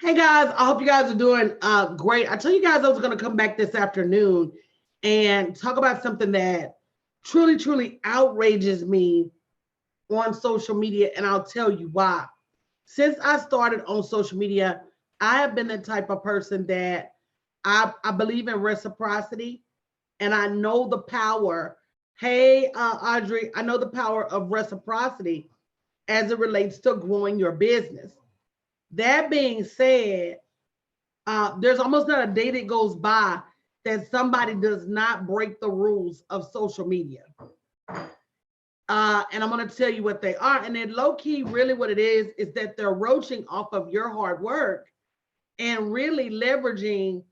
Hey guys, I hope you guys are doing great. I told you guys I was going to come back this afternoon and talk about something that truly, truly outrages me on social media, and I'll tell you why. Since I started on social media, I have been the type of person that I believe in reciprocity, and I know the power. Hey, Audrey, I know the power of reciprocity as it relates to growing your business. That being said, there's almost not a day that goes by that somebody does not break the rules of social media. And I'm going to tell you what they are. And then low key, really what it is that they're roaching off of your hard work and really leveraging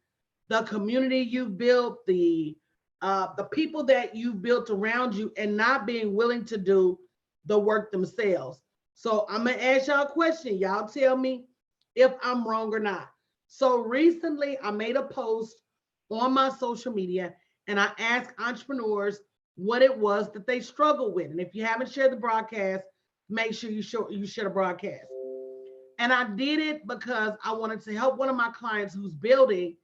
the community you've built, the people that you've built around you, and not being willing to do the work themselves. So I'm gonna ask y'all a question. Y'all tell me if I'm wrong or not. So recently, I made a post on my social media, and I asked entrepreneurs what it was that they struggle with. And if you haven't shared the broadcast, make sure you share the broadcast. And I did it because I wanted to help one of my clients who's building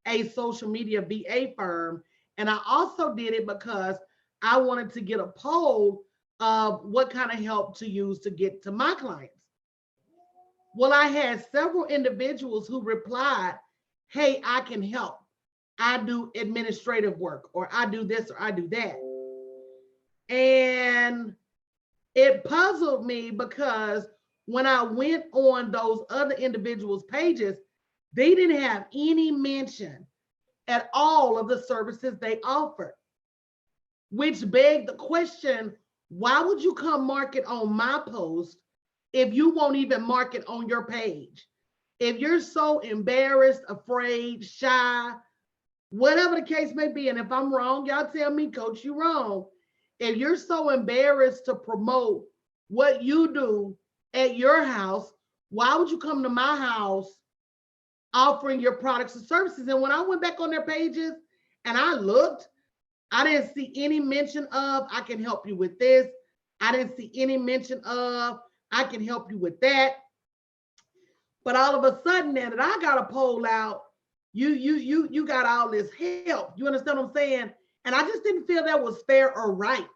a social media VA firm. And I also did it because I wanted to get a poll of what kind of help to use to get to my clients. Well, I had several individuals who replied, hey, I can help. I do administrative work, or I do this, or I do that. And it puzzled me because when I went on those other individuals' pages, they didn't have any mention at all of the services they offered, which begged the question, why would you come market on my post if you won't even market on your page? If you're so embarrassed, afraid, shy, whatever the case may be, and if I'm wrong, y'all tell me, coach, you wrong. If you're so embarrassed to promote what you do at your house, why would you come to my house offering your products and services? And when I went back on their pages and I looked, I didn't see any mention of, I can help you with this. I didn't see any mention of, I can help you with that. But all of a sudden, now that I got a poll out, you got all this help. You understand what I'm saying? And I just didn't feel that was fair or right.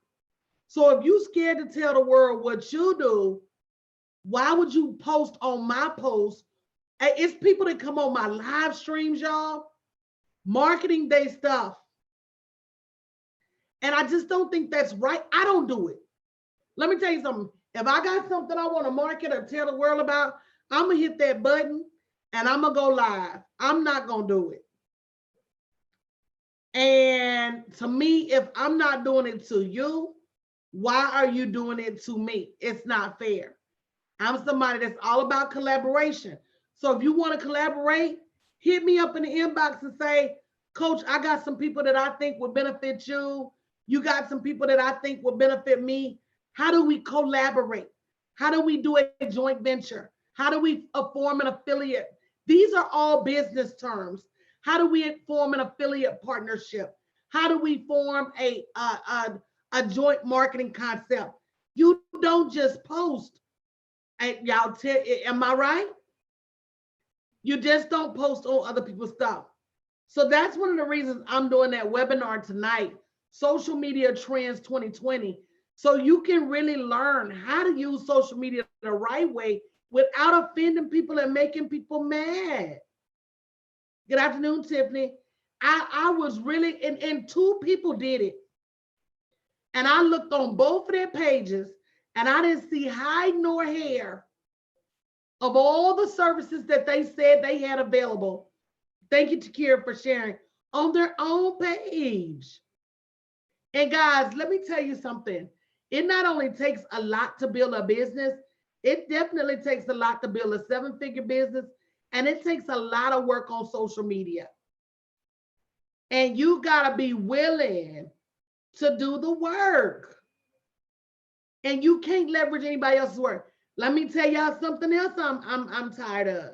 So if you scared to tell the world what you do, why would you post on my post? It's people that come on my live streams, y'all, marketing their stuff. And I just don't think that's right. I don't do it. Let me tell you something. If I got something I want to market or tell the world about, I'm going to hit that button and I'm going to go live. I'm not going to do it. And to me, if I'm not doing it to you, why are you doing it to me? It's not fair. I'm somebody that's all about collaboration. So if you want to collaborate, hit me up in the inbox and say, Coach, I got some people that I think would benefit you. You got some people that I think will benefit me. How do we collaborate? How do we do a joint venture? How do we form an affiliate? These are all business terms. How do we form an affiliate partnership? How do we form a joint marketing concept? You don't just post. Y'all tell, am I right? You just don't post on other people's stuff. So that's one of the reasons I'm doing that webinar tonight, Social Media Trends 2020. So you can really learn how to use social media the right way without offending people and making people mad. Good afternoon, Tiffany. I was really, and two people did it. And I looked on both of their pages and I didn't see hide nor hair of all the services that they said they had available. Thank you, Takira, for sharing on their own page. And guys, let me tell you something. It not only takes a lot to build a business, it definitely takes a lot to build a seven-figure business, and it takes a lot of work on social media. And you got to be willing to do the work. And you can't leverage anybody else's work. Let me tell y'all something else I'm tired of.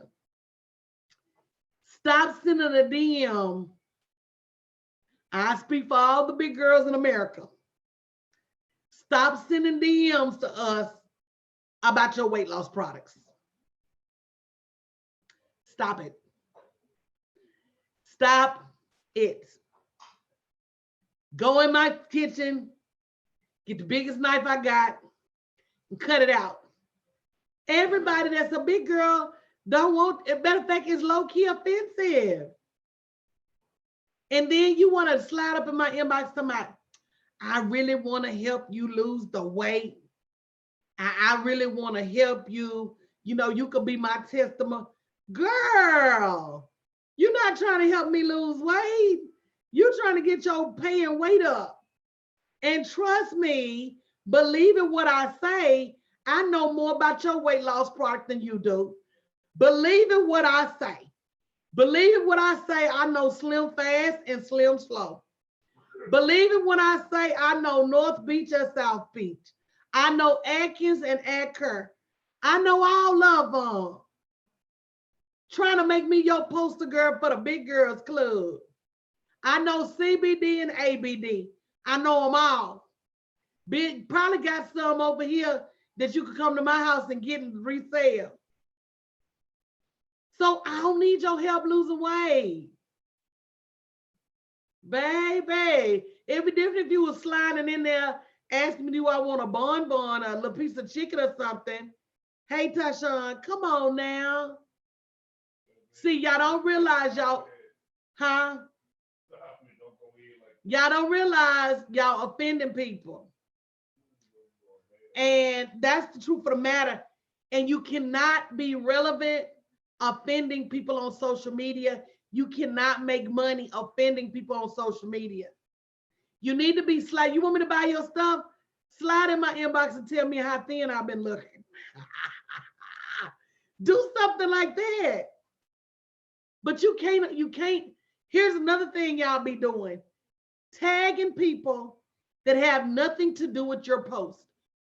Stop sending a DM. I speak for all the big girls in America. Stop sending DMs to us about your weight loss products. Stop it. Stop it. Go in my kitchen, get the biggest knife I got, and cut it out. Everybody that's a big girl don't want, as a matter of fact, it's low-key offensive. And then you want to slide up in my inbox to my, I really want to help you lose the weight. I really want to help you. You know, you could be my testimony. Girl, you're not trying to help me lose weight. You're trying to get your paying weight up. And trust me, believe in what I say. I know more about your weight loss product than you do. Believe in what I say. Believe in what I say. I know Slim Fast and Slim Slow. Believe in what I say. I know North Beach and South Beach. I know Atkins and Adker. I know all of them. Trying to make me your poster girl for the big girls club. I know CBD and ABD. I know them all. Big, probably got some over here that you could come to my house and get and resale. So I don't need your help losing weight. Baby, it'd be different if you were sliding in there asking me, do I want a bonbon, a little piece of chicken or something? Hey, Tashawn, come on now. See, y'all don't realize y'all, huh? Y'all don't realize y'all offending people. And that's the truth of the matter. And you cannot be relevant offending people on social media. You cannot make money offending people on social media. You need to be slide. You want me to buy your stuff? Slide in my inbox and tell me how thin I've been looking. Do something like that. But you can't. Here's another thing y'all be doing. Tagging people that have nothing to do with your post.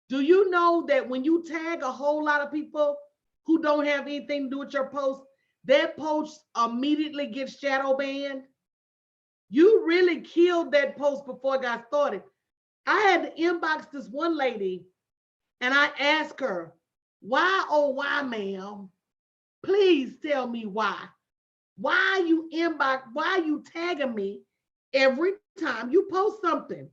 Do you know that when you tag a whole lot of people who don't have anything to do with your post, that post immediately gets shadow banned? You really killed that post before it got started. I had to inbox this one lady and I asked her, why, oh, why, ma'am? Please tell me why. Why you inbox, why you tagging me every time you post something?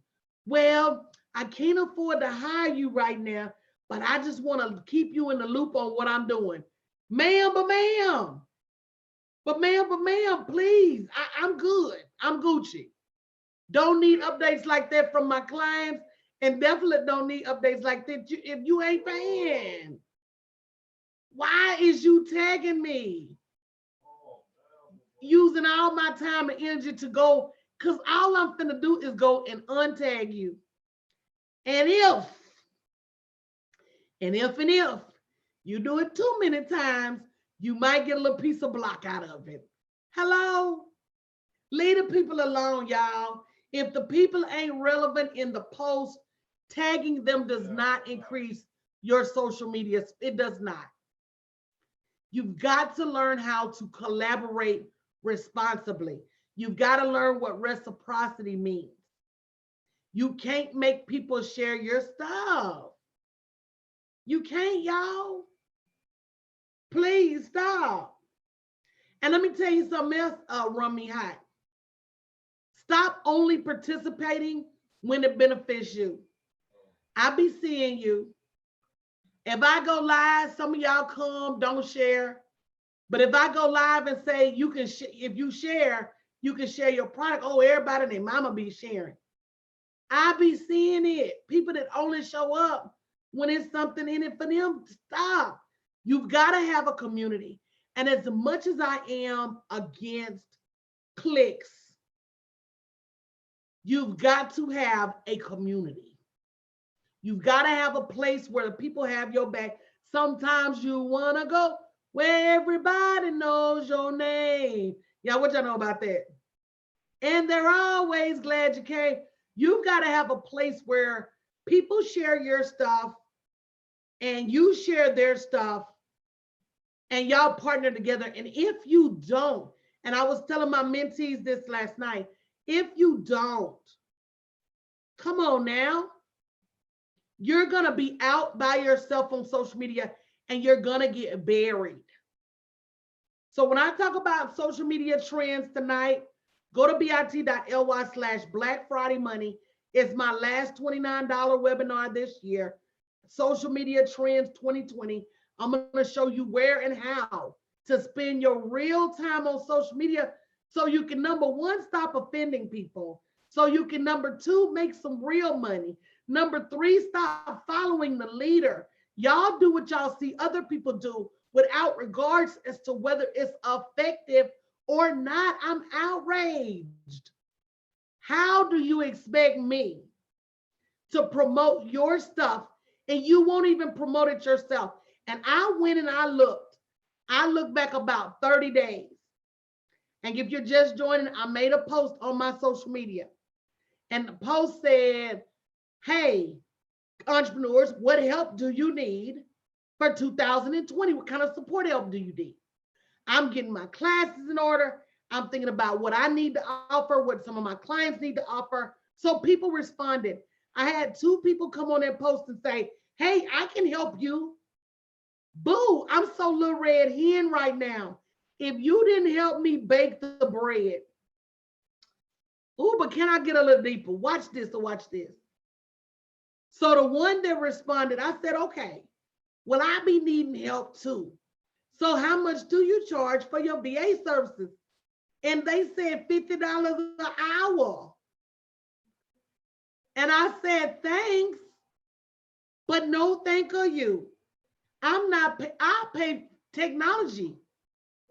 Well, I can't afford to hire you right now, but I just want to keep you in the loop on what I'm doing. Ma'am, but ma'am, please. I'm good. I'm Gucci. Don't need updates like that from my clients, and definitely don't need updates like that if you ain't paying. Why is you tagging me? Using all my time and energy to go, because all I'm finna do is go and untag you. And if you do it too many times, you might get a little piece of block out of it. Hello? Leave the people alone, y'all. If the people ain't relevant in the post, tagging them does not increase your social media. It does not. You've got to learn how to collaborate responsibly. You've got to learn what reciprocity means. You can't make people share your stuff. You can't, y'all. Please stop. And let me tell you something else, run me hot. Stop only participating when it benefits you. I be seeing you. If I go live, some of y'all come, don't share. But if I go live and say you can, if you share, you can share your product. Oh, everybody and their mama be sharing. I be seeing it. People that only show up when it's something in it for them. Stop. You've got to have a community. And as much as I am against clicks, you've got to have a community. You've got to have a place where the people have your back. Sometimes you want to go where everybody knows your name. Yeah, what y'all know about that? And they're always glad you came. You've got to have a place where people share your stuff and you share their stuff and y'all partner together. And if you don't, and I was telling my mentees this last night, if you don't, come on now, you're going to be out by yourself on social media and you're going to get buried. So when I talk about social media trends tonight, go to bit.ly/Black Friday Money. It's my last $29 webinar this year. Social Media Trends 2020. I'm going to show you where and how to spend your real time on social media so you can, number one, stop offending people. So you can, number two, make some real money. Number three, stop following the leader. Y'all do what y'all see other people do without regards as to whether it's effective or not. I'm outraged. How do you expect me to promote your stuff and you won't even promote it yourself? And I went and I looked back about 30 days. And if you're just joining, I made a post on my social media. And the post said, hey, entrepreneurs, what help do you need for 2020? What kind of support help do you need? I'm getting my classes in order. I'm thinking about what I need to offer, what some of my clients need to offer. So people responded. I had 2 people come on that post and say, hey, I can help you. Boo, I'm so little red hen right now. If you didn't help me bake the bread. Oh, but can I get a little deeper? Watch this or watch this. So the one that responded, I said, okay, well, I be needing help too. So how much do you charge for your VA services? And they said $50 an hour. And I said, thanks, but no thank you. I'll pay technology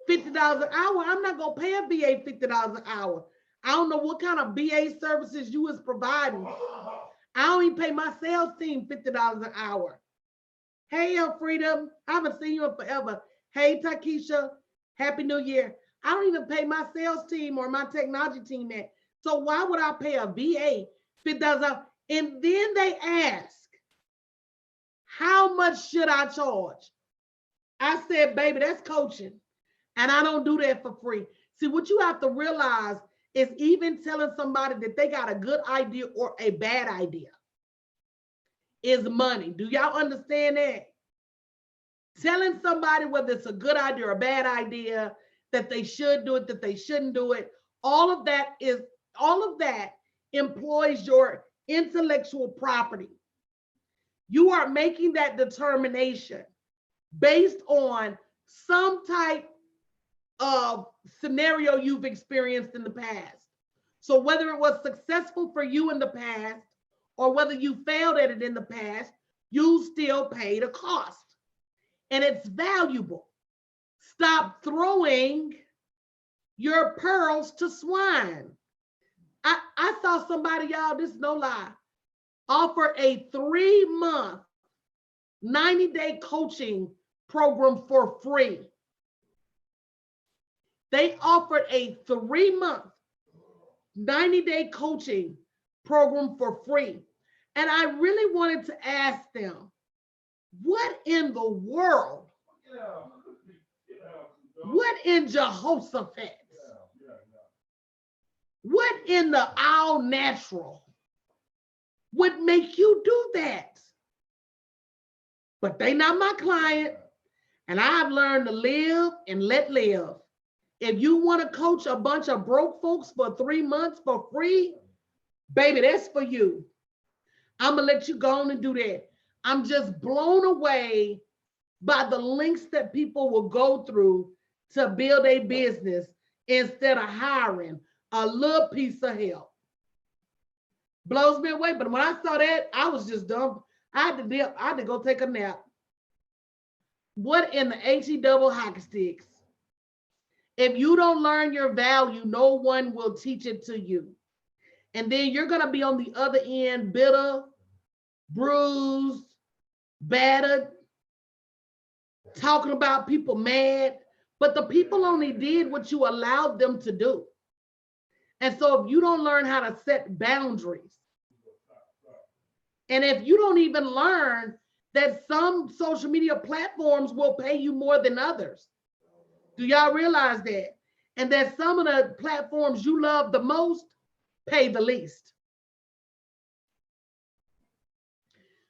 $50 an hour. I'm not gonna pay a VA $50 an hour. I don't know what kind of VA services you is providing. I don't even pay my sales team $50 an hour. Hey, Freedom, I haven't seen you in forever. Hey, Takesha, Happy New Year. I don't even pay my sales team or my technology team that. So why would I pay a VA $50 an hour? And then they ask, how much should I charge? I said, baby, that's coaching. And I don't do that for free. See, what you have to realize is even telling somebody that they got a good idea or a bad idea is money. Do y'all understand that? Telling somebody whether it's a good idea or a bad idea, that they should do it, that they shouldn't do it, all of that employs your intellectual property. You are making that determination based on some type of scenario you've experienced in the past. So whether it was successful for you in the past or whether you failed at it in the past, you still paid a cost. And it's valuable. Stop throwing your pearls to swine. I saw somebody, y'all, this is no lie, offer a 3-month, 90-day coaching program for free. They offered a 3-month, 90-day coaching program for free. And I really wanted to ask them, what in the world? What in Jehoshaphat? What in the all natural would make you do that? But they not my client. And I've learned to live and let live. If you want to coach a bunch of broke folks for 3 months for free, baby, that's for you. I'm going to let you go on and do that. I'm just blown away by the lengths that people will go through to build a business instead of hiring a little piece of help. Blows me away. But when I saw that, I was just dumb. I had to go take a nap. What in the HE double hockey sticks? If you don't learn your value, no one will teach it to you. And then you're going to be on the other end, bitter, bruised, battered, talking about people mad. But the people only did what you allowed them to do. And so if you don't learn how to set boundaries, and if you don't even learn that some social media platforms will pay you more than others, do y'all realize that? And that some of the platforms you love the most pay the least.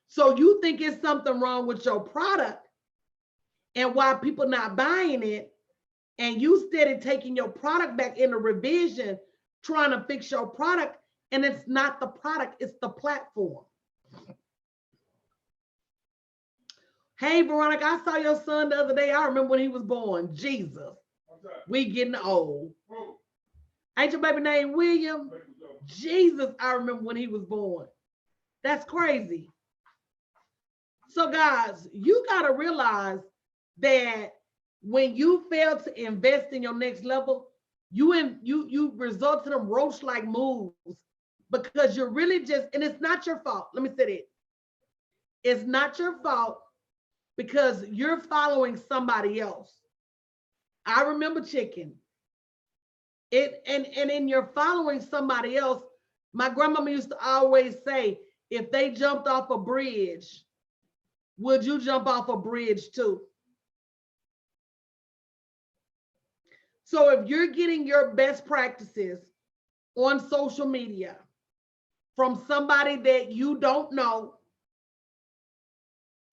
So you think it's something wrong with your product and why people not buying it, and you steady taking your product back into revision, trying to fix your product, and it's not the product, it's the platform. Hey, Veronica, I saw your son the other day. I remember when he was born. Jesus. We getting old. Ain't your baby named William? Jesus, I remember when he was born. That's crazy. So, guys, you got to realize that when you fail to invest in your next level, you result to them roach-like moves because you're really just, and it's not your fault. Let me say it. It's not your fault because you're following somebody else. I remember chicken. And in your following somebody else, my grandmama used to always say, if they jumped off a bridge, would you jump off a bridge too? So if you're getting your best practices on social media from somebody that you don't know,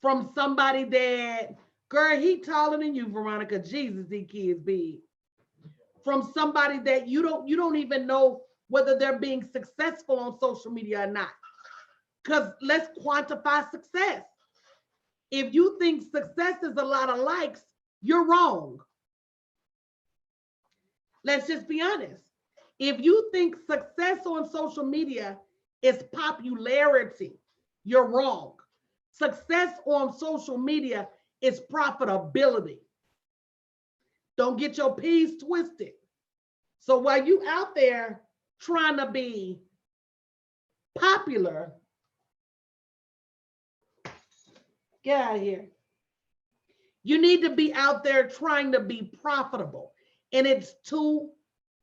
from somebody that, girl, he taller than you, Veronica. Jesus, these kids big. From somebody that you don't even know whether they're being successful on social media or not. Because let's quantify success. If you think success is a lot of likes, you're wrong. Let's just be honest. If you think success on social media is popularity, you're wrong. Success on social media is profitability. Don't get your P's twisted. So while you out there trying to be popular, get out of here. You need to be out there trying to be profitable. And it's two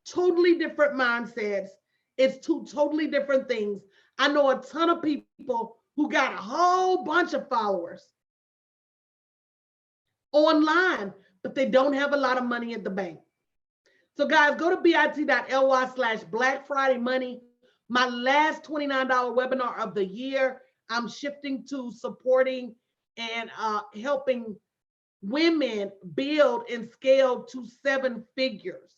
totally different mindsets. It's two totally different things. I know a ton of people who got a whole bunch of followers online, but they don't have a lot of money at the bank. So guys, go to bit.ly/Black Friday Money. My last $29 webinar of the year, I'm shifting to supporting and helping women build and scale to 7 figures.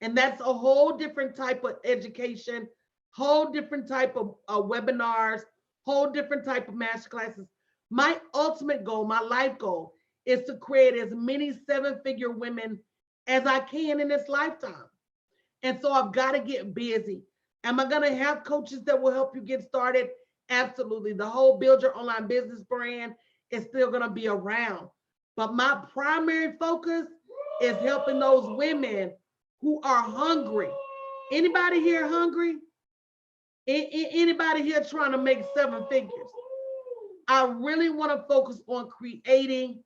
And that's a whole different type of education, whole different type of webinars, whole different type of masterclasses. My ultimate goal, my life goal, is to create as many 7-figure women as I can in this lifetime. And so I've got to get busy. Am I going to have coaches that will help you get started? Absolutely. The whole build your online business brand is still going to be around. But my primary focus is helping those women who are hungry. Anybody here hungry? Anybody here trying to make 7 figures? I really want to focus on creating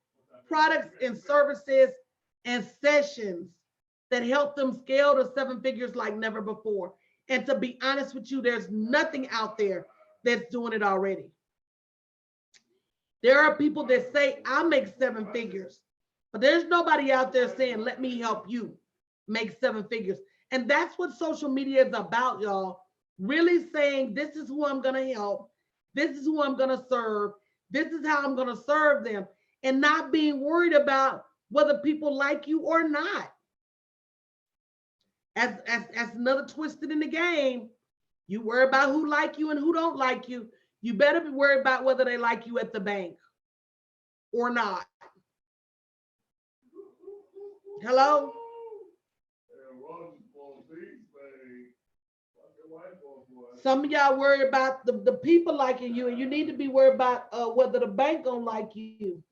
products and services and sessions that help them scale to 7 figures like never before. And to be honest with you, there's nothing out there that's doing it already. There are people that say, I make 7 figures, but there's nobody out there saying, let me help you make 7 figures. And that's what social media is about, y'all. Really saying, this is who I'm going to help. This is who I'm going to serve. This is how I'm going to serve them. And not being worried about whether people like you or not. As another twisted in the game, you worry about who like you and who don't like you. You better be worried about whether they like you at the bank or not. Hello? Some of y'all worry about the people liking you, and you need to be worried about whether the bank gonna like you.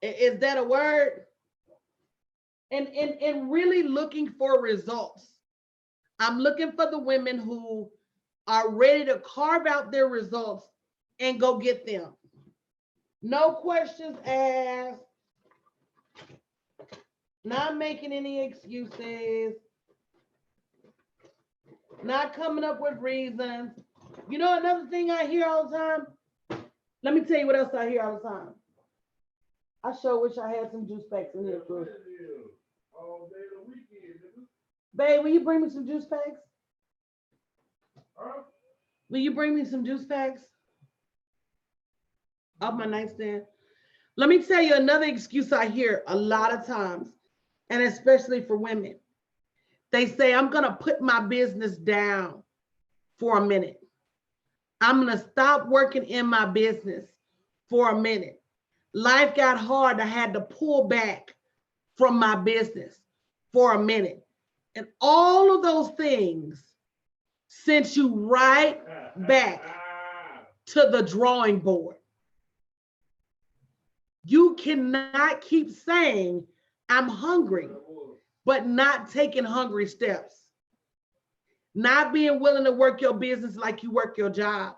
Is that a word? And really looking for results. I'm looking for the women who are ready to carve out their results and go get them. No questions asked. Not making any excuses. Not coming up with reasons. You know, another thing I hear all the time? Let me tell you what else I hear all the time. I sure wish I had some juice packs in here, too. Babe, will you bring me some juice packs? Will you bring me some juice packs? Off my nightstand. Let me tell you another excuse I hear a lot of times, and especially for women. They say, I'm going to put my business down for a minute. I'm going to stop working in my business for a minute. Life got hard. I had to pull back from my business for a minute. And all of those things sent you right back to the drawing board. You cannot keep saying, I'm hungry, but not taking hungry steps. Not being willing to work your business like you work your job.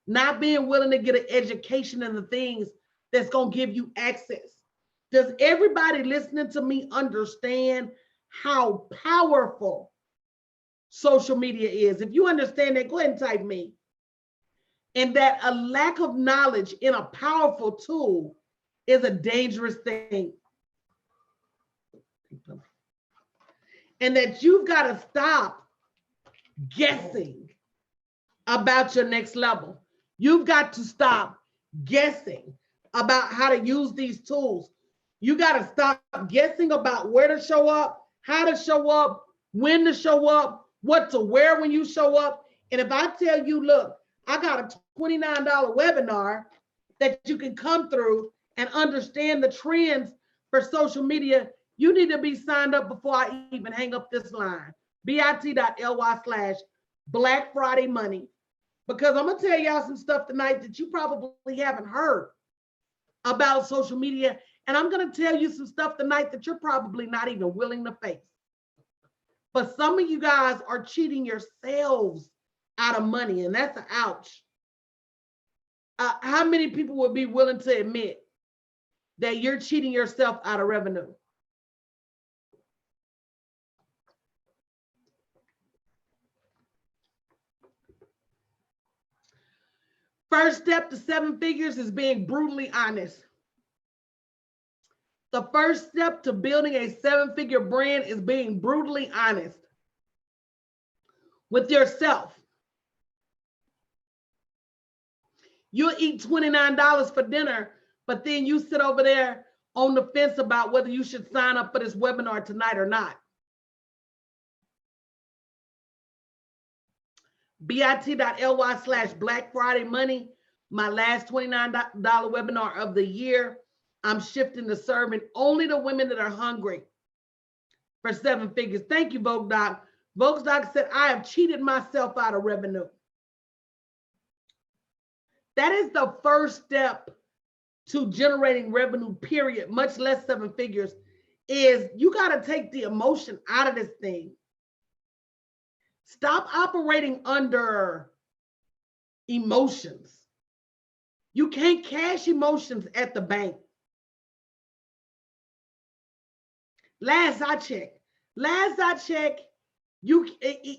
Not being willing to get an education in the things that's going to give you access. Does everybody listening to me understand how powerful social media is? If you understand that, go ahead and type me. And that a lack of knowledge in a powerful tool is a dangerous thing. And that you've got to stop guessing about your next level. You've got to stop guessing about how to use these tools. You got to stop guessing about where to show up, how to show up, when to show up, what to wear when you show up. And if I tell you, look, I got a $29 webinar that you can come through and understand the trends for social media, you need to be signed up before I even hang up this line. bit.ly/Black Friday Money. Because I'm going to tell y'all some stuff tonight that you probably haven't heard about social media. And I'm going to tell you some stuff tonight that you're probably not even willing to face. But some of you guys are cheating yourselves out of money, and that's an ouch. How many people would be willing to admit that you're cheating yourself out of revenue? First step to 7 figures is being brutally honest. The first step to building a 7-figure brand is being brutally honest with yourself. You'll eat $29 for dinner, but then you sit over there on the fence about whether you should sign up for this webinar tonight or not. bit.ly/Black Friday Money, my last $29 webinar of the year. I'm shifting to serving only the women that are hungry for 7 figures. Thank you, Vogue Doc. Vogue Doc said, I have cheated myself out of revenue. That is the first step to generating revenue, period, much less 7 figures, is you got to take the emotion out of this thing. Stop operating under emotions. You can't cash emotions at the bank. Last I checked,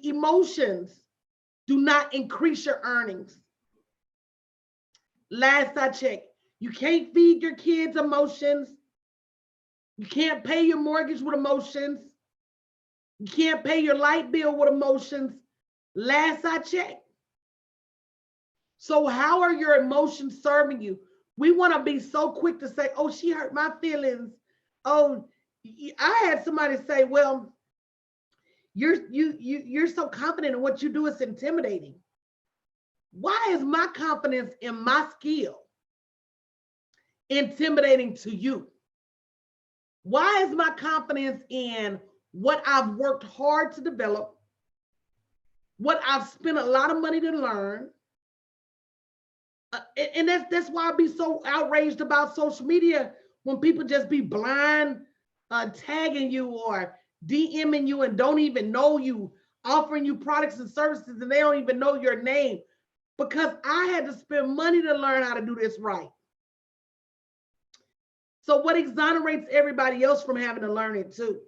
emotions do not increase your earnings. Last I checked, you can't feed your kids emotions. You can't pay your mortgage with emotions. You can't pay your light bill with emotions. Last I checked. So how are your emotions serving you? We want to be so quick to say, oh, she hurt my feelings. Oh, I had somebody say, well, you're so confident in what you do, it's intimidating. Why is my confidence in my skill intimidating to you? Why is my confidence in what I've worked hard to develop, what I've spent a lot of money to learn? And that's why I be so outraged about social media when people just be blind tagging you or DMing you and don't even know you, offering you products and services and they don't even know your name, because I had to spend money to learn how to do this right. So what exonerates everybody else from having to learn it too?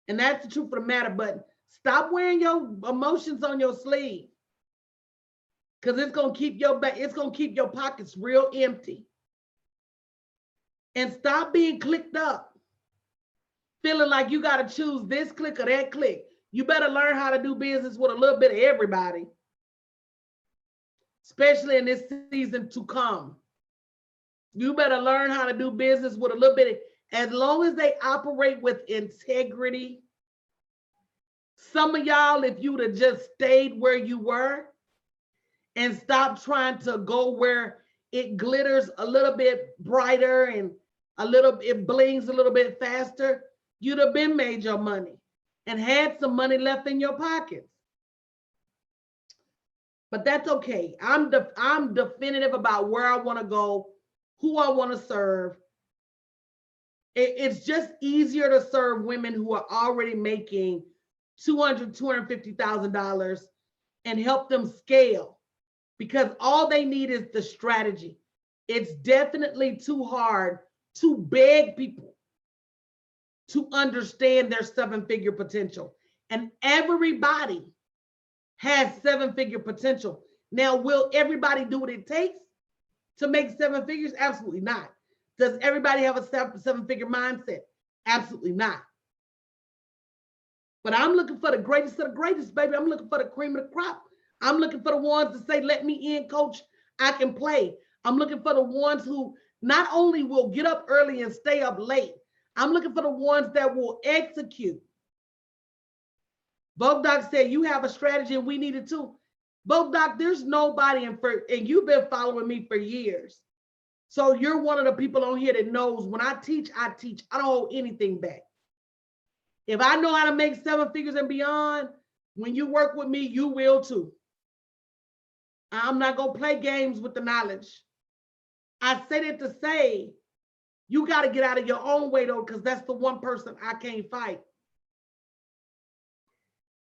And that's the truth of the matter. But stop wearing your emotions on your sleeve, because it's gonna keep your pockets real empty. And stop being clicked up, feeling like you got to choose this click or that click. You better learn how to do business with a little bit of everybody, especially in this season to come. You better learn how to do business with a little bit. As long as they operate with integrity. Some of y'all, if you would have just stayed where you were and stopped trying to go where it glitters a little bit brighter and it blings a little bit faster, you'd have been made your money and had some money left in your pockets. But that's okay. I'm definitive about where I want to go, who I want to serve. It's just easier to serve women who are already making $250,000 and help them scale, because all they need is the strategy. It's definitely too hard to beg people to understand their seven-figure potential. And everybody has seven-figure potential. Now, will everybody do what it takes to make seven figures? Absolutely not. Does everybody have a seven-figure mindset? Absolutely not. But I'm looking for the greatest of the greatest, baby. I'm looking for the cream of the crop. I'm looking for the ones that say, let me in, coach, I can play. I'm looking for the ones who not only will get up early and stay up late, I'm looking for the ones that will execute. Vogue Doc said, you have a strategy and we need it too. Vogue Doc, there's nobody and you've been following me for years. So you're one of the people on here that knows when I teach, I teach. I don't hold anything back. If I know how to make seven figures and beyond, when you work with me, you will too. I'm not going to play games with the knowledge. I said it to say, you got to get out of your own way though, because that's the one person I can't fight.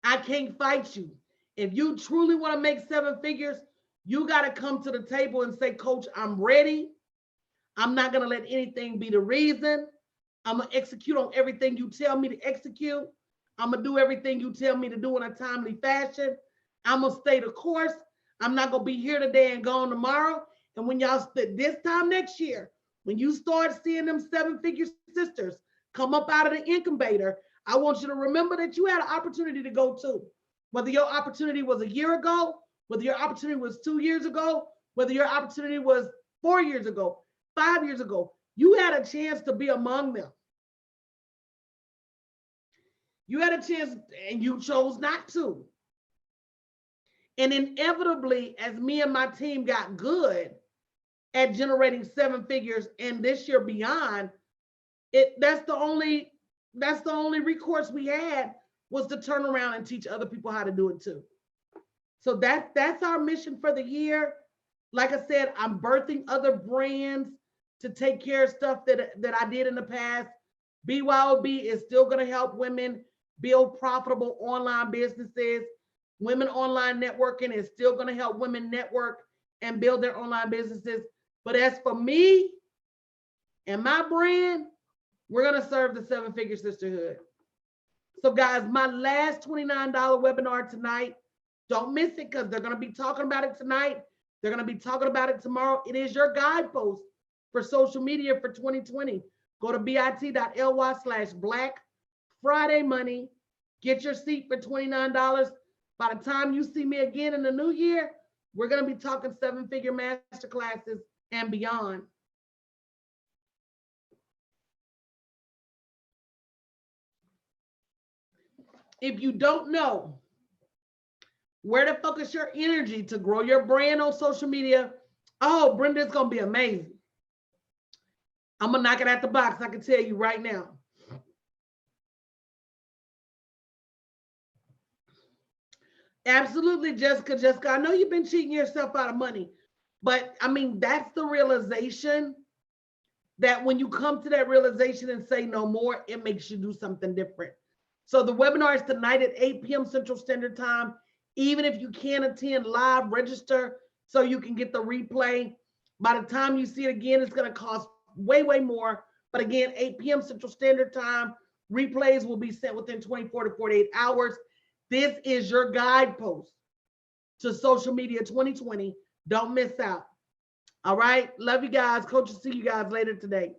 I can't fight you. If you truly want to make seven figures, you got to come to the table and say, coach, I'm ready. I'm not going to let anything be the reason. I'm going to execute on everything you tell me to execute. I'm going to do everything you tell me to do in a timely fashion. I'm going to stay the course. I'm not going to be here today and gone tomorrow. And when y'all, this time next year, when you start seeing them seven-figure sisters come up out of the incubator, I want you to remember that you had an opportunity to go too. Whether your opportunity was a year ago, whether your opportunity was 2 years ago, whether your opportunity was 4 years ago, 5 years ago, you had a chance to be among them. You had a chance and you chose not to. And inevitably, as me and my team got good at generating seven figures and this year beyond, that's the only recourse we had was to turn around and teach other people how to do it too. So that's our mission for the year. Like I said, I'm birthing other brands to take care of stuff that I did in the past. BYOB is still going to help women build profitable online businesses. Women online networking is still going to help women network and build their online businesses. But as for me and my brand, we're going to serve the seven-figure sisterhood. So guys, my last $29 webinar tonight, don't miss it because they're going to be talking about it tonight. They're going to be talking about it tomorrow. It is your guidepost for social media for 2020. Go to bit.ly/Black Friday Money. Get your seat for $29. By the time you see me again in the new year, we're going to be talking seven-figure masterclasses and beyond. If you don't know where to focus your energy to grow your brand on social media, oh, Brenda's going to be amazing. I'm going to knock it out the box. I can tell you right now. Absolutely, Jessica. Jessica, I know you've been cheating yourself out of money, but I mean, that's the realization that when you come to that realization and say no more, it makes you do something different. So the webinar is tonight at 8 p.m. Central Standard Time. Even if you can't attend live, register so you can get the replay. By the time you see it again, it's going to cost way, way more. But again, 8 p.m. Central Standard Time. Replays will be sent within 24 to 48 hours. This is your guidepost to social media 2020. Don't miss out. All right. Love you guys. Coach will see you guys later today.